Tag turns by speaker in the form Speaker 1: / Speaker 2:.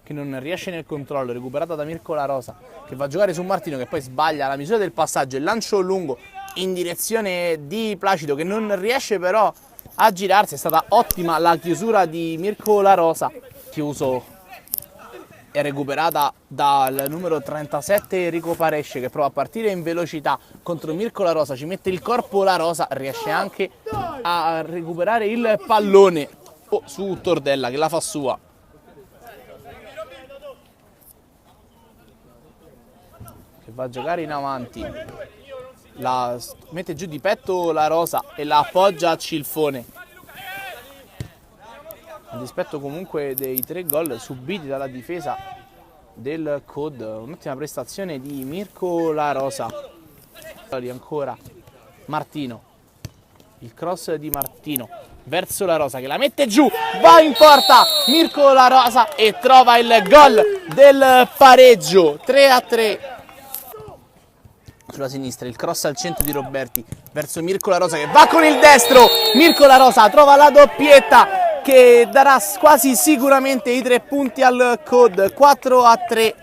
Speaker 1: che non riesce nel controllo, recuperata da Mirko La Rosa, che va a giocare su Martino, che poi sbaglia la misura del passaggio, il lancio lungo in direzione di Placido, che non riesce però a girarsi. È stata ottima la chiusura di Mirko La Rosa, chiuso e recuperata dal numero 37 Enrico Paresce, che prova a partire in velocità contro Mirko La Rosa, ci mette il corpo La Rosa, riesce anche a recuperare il pallone su Tordella, che la fa sua. Che va a giocare in avanti, la mette giù di petto La Rosa e la appoggia a Cilfone. A dispetto comunque dei 3 gol subiti dalla difesa del COD, un'ottima prestazione di Mirko La Rosa. Ancora Martino, il cross di Martino verso La Rosa, che la mette giù, va in porta Mirko La Rosa e trova il gol del pareggio. 3-3 sulla sinistra, il cross al centro di Roberti verso Mirko La Rosa, che va con il destro. Mirko La Rosa trova la doppietta che darà quasi sicuramente i 3 punti al COD. 4-3